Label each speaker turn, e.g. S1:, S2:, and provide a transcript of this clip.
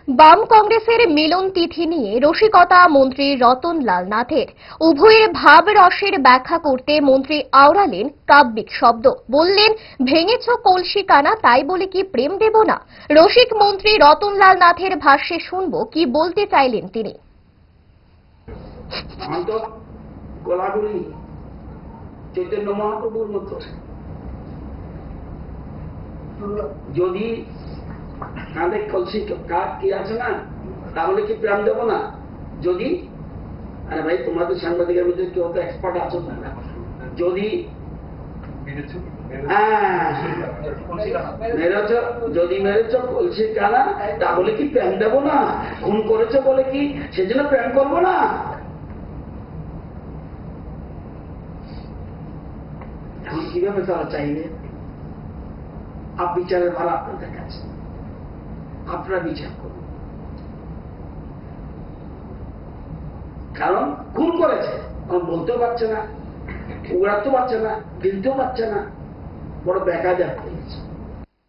S1: বাম কংগ্রেসের মিলন তিথি নিয়ে রসিকতা মন্ত্রী রতনলাল নাথের। উভয়ের ভাব রসের ব্যাখ্যা করতে মন্ত্রী আওড়ালেন কাব্যিক শব্দ, বললেন ভেঙেছ কলসি কানা, তাই বলে কি প্রেম দেব না। রসিক মন্ত্রী রতনলাল নাথের ভাষ্যে শুনব কি বলতে চাইলেন তিনি।
S2: চৈতন্য মহাপ্রভুর মতো যদি কাঁধে কলসি কাঠ কি আছে না, তাহলে কি প্রেম দেব না। যদি আরে ভাই, তোমরা তো সাংবাদিকের মধ্যে কেউ তো এক্সপার্ট আছো না, যদি মেরেছ, যদি মেরেছ কলসি কানা, তাহলে কি প্রেম দেব না। খুন করেছে বলে কি সেজন্য প্রেম করবো না। এখন কিভাবে তারা চাইবে? বিচারের ভার আপনাদের কাছে, আপনারা বিচার করুন। কারণ খুন করেছে, বলতেও পারছে না, উড়াতেও পারছে না, গিলতেও পারছে না, বড় বেকায়দা হয়েছে।